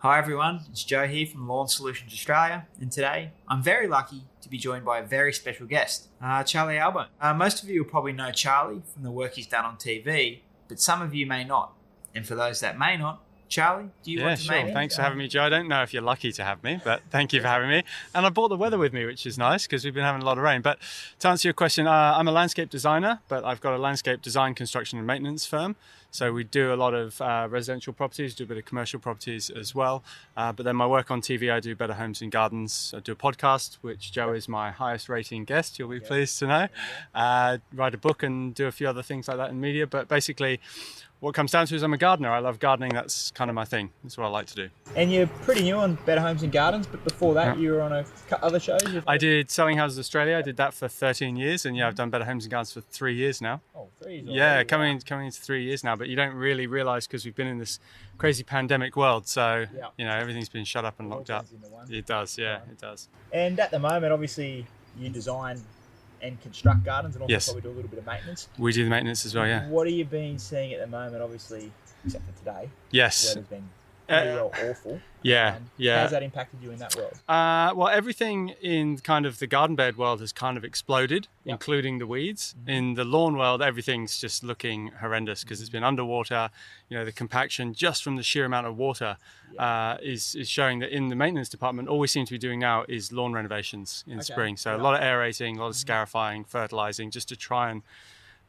Hi everyone, it's Joe here from Lawn Solutions Australia, and today I'm very lucky to be joined by a very special guest, Charlie Albone. Most of you will probably know Charlie from the work he's done on TV, but some of you may not. And for those that may not, Charlie, do you want to maybe? Thanks for having me, Joe. I don't know if you're lucky to have me, but thank you for having me. And I brought the weather with me, which is nice because we've been having a lot of rain. But to answer your question, I'm a landscape designer, but I've got a landscape design, construction and maintenance firm. So we do a lot of residential properties, do a bit of commercial properties as well. But then my work on TV, I do Better Homes and Gardens. I do a podcast, which Joe is my highest rating guest, you'll be pleased to know. Write a book and do a few other things like that in media. But basically, what it comes down to is I'm a gardener. I love gardening. That's kind of my thing. That's what I like to do. And you're pretty new on Better Homes and Gardens, but before that you were on a couple other shows? I did Selling Houses Australia. I did that for 13 years. And I've done Better Homes and Gardens for 3 years now. Oh, 3 years? Yeah, coming into 3 years now. But you don't really realise because we've been in this crazy pandemic world. So, everything's been shut up and locked up. It does, it does. And at the moment, obviously, you design and construct gardens and also probably do a little bit of maintenance. We do the maintenance as well, yeah. What have you been seeing at the moment, obviously, except for today? Yes. The weather's been pretty awful. Yeah. How's that impacted you in that world? Well, everything in kind of the garden bed world has kind of exploded, including the weeds. Mm-hmm. In the lawn world, everything's just looking horrendous because it's been underwater. The compaction just from the sheer amount of water is showing that in the maintenance department, all we seem to be doing now is lawn renovations in spring. So a lot of aerating, a lot of scarifying, fertilizing, just to try and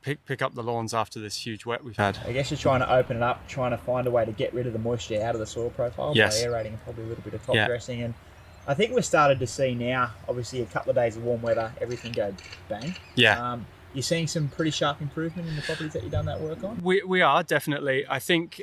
pick up the lawns after this huge wet we've had. I guess you're trying to open it up, trying to find a way to get rid of the moisture out of the soil profile by aerating and probably a little bit of top dressing. And I think we've started to see now, obviously a couple of days of warm weather, everything go bang. Yeah. You're seeing some pretty sharp improvement in the properties that you've done that work on? We are, definitely. I think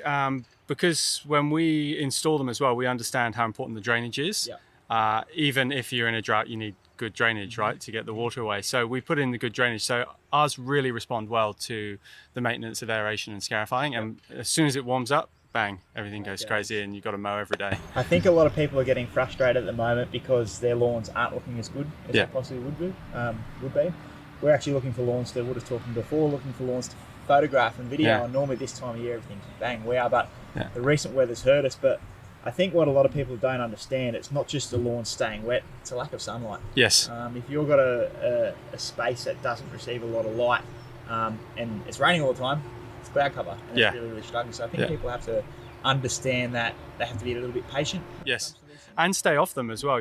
because when we install them as well, we understand how important the drainage is. Yeah. Even if you're in a drought, you need good drainage, right, to get the water away. So we put in the good drainage. So ours really respond well to the maintenance of aeration and scarifying. And as soon as it warms up, bang, everything goes crazy and you've got to mow every day. I think a lot of people are getting frustrated at the moment because their lawns aren't looking as good as they possibly would be. We're actually looking for lawns to, we were just talking before, looking for lawns to photograph and video. And normally this time of year, everything's bang, wow. But the recent weather's hurt us. But I think what a lot of people don't understand, it's not just the lawn staying wet, it's a lack of sunlight. Yes. If you've got a space that doesn't receive a lot of light and it's raining all the time, it's cloud cover and it's really, really struggling. So I think people have to understand that they have to be a little bit patient. Yes. And stay off them as well.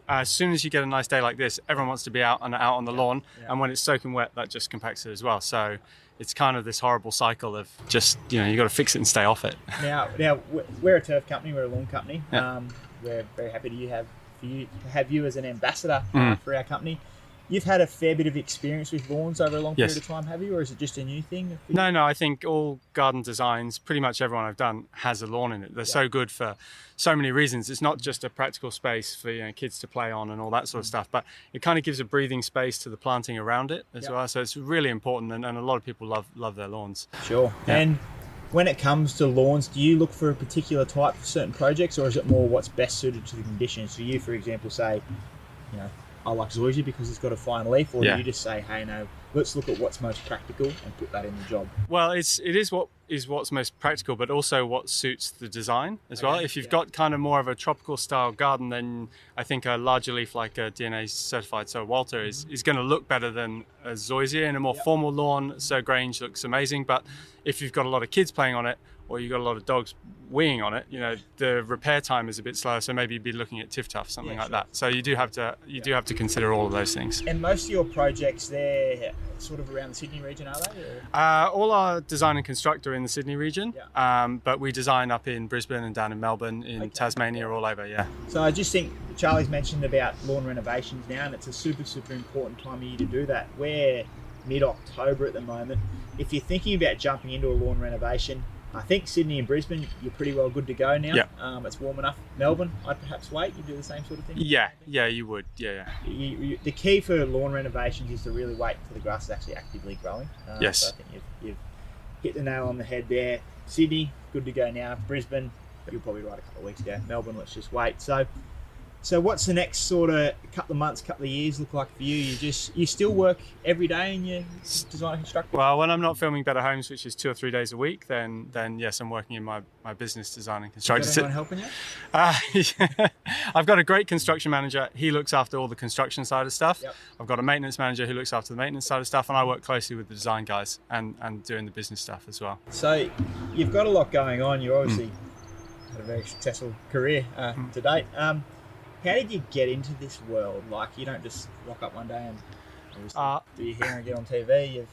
As soon as you get a nice day like this, everyone wants to be out on the lawn. And when it's soaking wet, that just compacts it as well. So it's kind of this horrible cycle of just, you got to fix it and stay off it. Now we're a turf company, we're a lawn company. We're very happy to have you as an ambassador for our company. You've had a fair bit of experience with lawns over a long period of time, have you? Or is it just a new thing? No, I think all garden designs, pretty much everyone I've done has a lawn in it. They're so good for so many reasons. It's not just a practical space for kids to play on and all that sort of stuff, but it kind of gives a breathing space to the planting around it as well. So it's really important, and a lot of people love their lawns. Sure. Yeah. And when it comes to lawns, do you look for a particular type for certain projects, or is it more what's best suited to the conditions? So you, for example, say, I like zoysia because it's got a fine leaf, or do you just say, hey, no, let's look at what's most practical and put that in the job? Well, it is what's most practical, but also what suits the design as well. If you've got kind of more of a tropical style garden, then I think a larger leaf like a DNA certified So Walter is going to look better than a zoysia. In a more formal lawn, So Grange looks amazing, but if you've got a lot of kids playing on it, or you've got a lot of dogs weeing on it, the repair time is a bit slower, so maybe you'd be looking at Tiff Tuff, something like that. So you do have to consider all of those things. And most of your projects, they're sort of around the Sydney region, are they? All our design and construct are in the Sydney region, but we design up in Brisbane and down in Melbourne, in Tasmania, all over, So I just think Charlie's mentioned about lawn renovations now, and it's a super, super important time of year to do that. We're mid-October at the moment. If you're thinking about jumping into a lawn renovation, I think Sydney and Brisbane, you're pretty well good to go now. It's warm enough. Melbourne, I'd perhaps wait. You do the same sort of thing? Yeah, you would. Yeah. The key for lawn renovations is to really wait until the grass is actually actively growing. Yes. So I think you've hit the nail on the head there. Sydney, good to go now. Brisbane, you'll probably wait a couple of weeks ago. Melbourne, let's just wait. So So what's the next sort of couple of months, couple of years look like for you? You still work every day in your design and construction? Well, when I'm not filming Better Homes, which is 2 or 3 days a week, then yes, I'm working in my business design and construction. Is anyone helping you? I've got a great construction manager. He looks after all the construction side of stuff. Yep. I've got a maintenance manager who looks after the maintenance side of stuff, and I work closely with the design guys and doing the business stuff as well. So you've got a lot going on. You obviously had a very successful career to date. How did you get into this world? Like, you don't just rock up one day and do your hair and get on TV.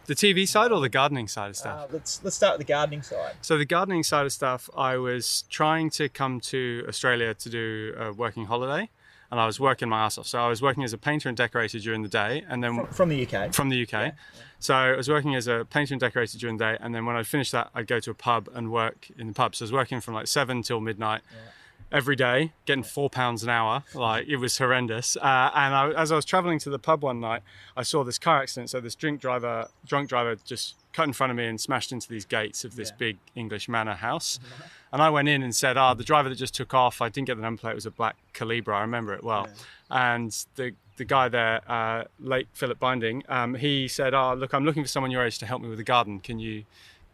The TV side or the gardening side of stuff? Let's start with the gardening side. So the gardening side of stuff, I was trying to come to Australia to do a working holiday, and I was working my ass off. So I was working as a painter and decorator during the day, and then from the UK. From the UK. Yeah. So I was working as a painter and decorator during the day, and then when I finished that, I'd go to a pub and work in the pub. So I was working from like 7 till midnight. Yeah. Every day, getting £4 an hour. Like, it was horrendous. As I was traveling to the pub one night, I saw this car accident. So this drunk driver just cut in front of me and smashed into these gates of this big English manor house. And I went in and said, the driver that just took off, I didn't get the number plate, it was a black Calibra, I remember it well. Yeah. And the guy there, late Philip Binding, he said, look, I'm looking for someone your age to help me with the garden.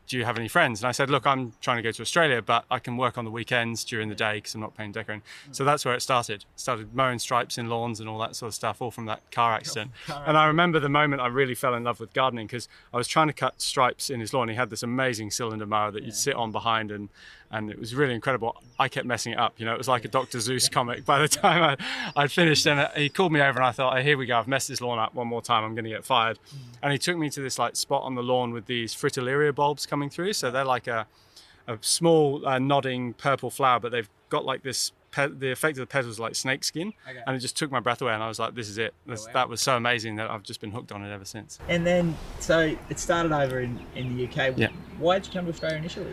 Do you have any friends? And I said, look, I'm trying to go to Australia, but I can work on the weekends during the day because I'm not painting decorating. So that's where it started. Started mowing stripes in lawns and all that sort of stuff, all from that car accident. And I remember the moment I really fell in love with gardening, because I was trying to cut stripes in his lawn. He had this amazing cylinder mower that you'd sit on behind, and it was really incredible. I kept messing it up. You know, it was like a Dr. Seuss comic by the time I'd finished. And he called me over and I thought, here we go, I've messed this lawn up one more time, I'm going to get fired. And he took me to this like spot on the lawn with these fritillaria bulbs coming through. So they're like a small nodding purple flower, but they've got like this, the effect of the petals like snake skin. Okay. And it just took my breath away, and I was like, this is it. That was so amazing that I've just been hooked on it ever since. And then, so it started over in the UK. Yeah. Why did you come to Australia initially?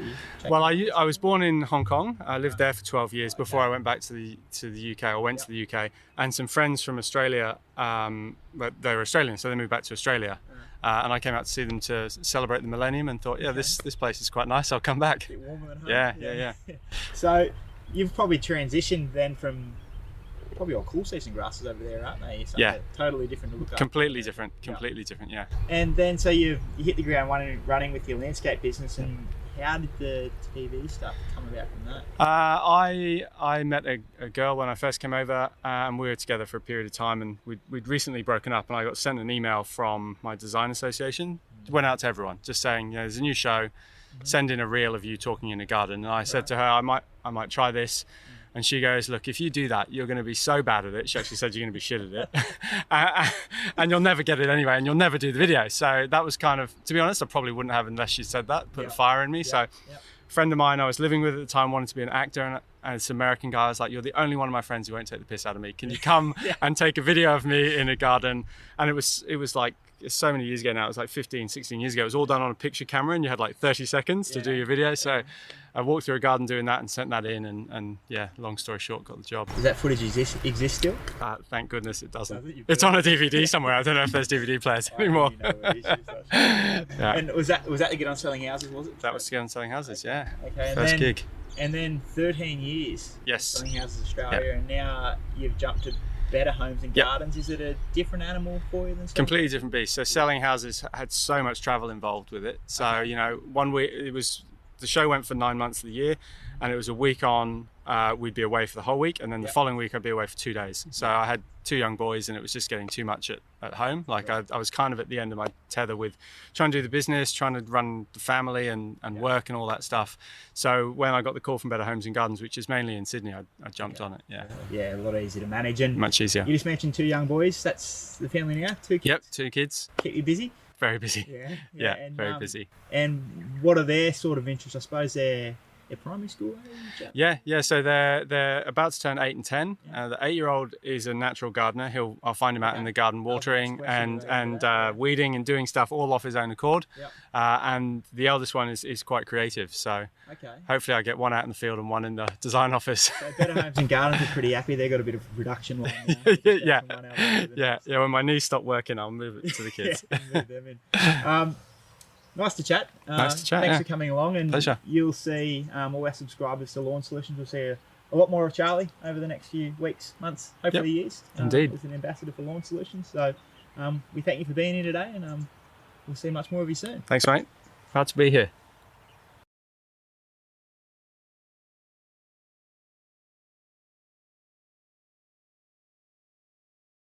Well, I was born in Hong Kong. I lived there for 12 years before I went back to the UK, or went to the UK. And some friends from Australia, but they were Australian, so they moved back to Australia. And I came out to see them to celebrate the millennium, and thought, this place is quite nice, I'll come back. A bit warmer than home. Yeah. So you've probably transitioned then from probably all cool season grasses over there, aren't they? Something totally different to look at. Completely different, yeah. And then so you hit the ground running with your landscape business, and how did the TV stuff come about from that? I met a girl when I first came over, and we were together for a period of time, and we'd recently broken up, and I got sent an email from my design association. Went out to everyone, just saying, there's a new show, send in a reel of you talking in a garden. And I said to her, I might try this. And she goes, look, if you do that, you're going to be so bad at it. She actually said you're going to be shit at it. And you'll never get it anyway, and you'll never do the video. So that was kind of, to be honest, I probably wouldn't have unless she said that, put the fire in me. So a friend of mine I was living with at the time wanted to be an actor, and this American guy was like, you're the only one of my friends who won't take the piss out of me. Can you come and take a video of me in a garden? And it was like, so many years ago now, it was like 15, 16 years ago. It was all done on a picture camera, and you had like 30 seconds to do your video. So I walked through a garden doing that and sent that in, and long story short, got the job. Does that footage exist still? Thank goodness it doesn't. It's on a DVD somewhere. I don't know if there's DVD players anymore. And was that to get on Selling Houses, was it? That was to get on Selling Houses, yeah. Okay. First gig. And then 13 years. Yes. Selling Houses Australia, and now you've jumped to Better Homes and Gardens. Is it a different animal for you than Selling? Completely different beast. So Selling Houses had so much travel involved with it. So, 1 week, the show went for 9 months of the year, and it was a week on, we'd be away for the whole week, and then the following week I'd be away for 2 days. So I had 2 young boys, and it was just getting too much at home. Like I was kind of at the end of my tether with trying to do the business, trying to run the family and work and all that stuff. So when I got the call from Better Homes and Gardens, which is mainly in Sydney, I jumped on it. Yeah, a lot easier to manage, and much easier. You just mentioned 2 young boys. That's the family now. 2 kids. Yep, 2 kids. Keep you busy. Very busy. Yeah, and, very busy. And what are their sort of interests? I suppose they're primary school age? Yeah. So they're about to turn 8 and 10. The 8-year-old is a natural gardener. I'll find him out in the garden watering and weeding and doing stuff all off his own accord. And the eldest one is quite creative. So hopefully I get one out in the field and one in the design office. So Better Homes and Gardens are pretty happy. They've got a bit of production line now. Yeah. When my knees stop working, I'll move it to the kids. Move them in. Nice to chat. Nice to chat. Thanks for coming along, and pleasure. You'll see all our subscribers to Lawn Solutions. We'll see a lot more of Charlie over the next few weeks, months, hopefully years. Indeed. As an ambassador for Lawn Solutions. So we thank you for being here today, and we'll see much more of you soon. Thanks, mate. Proud to be here.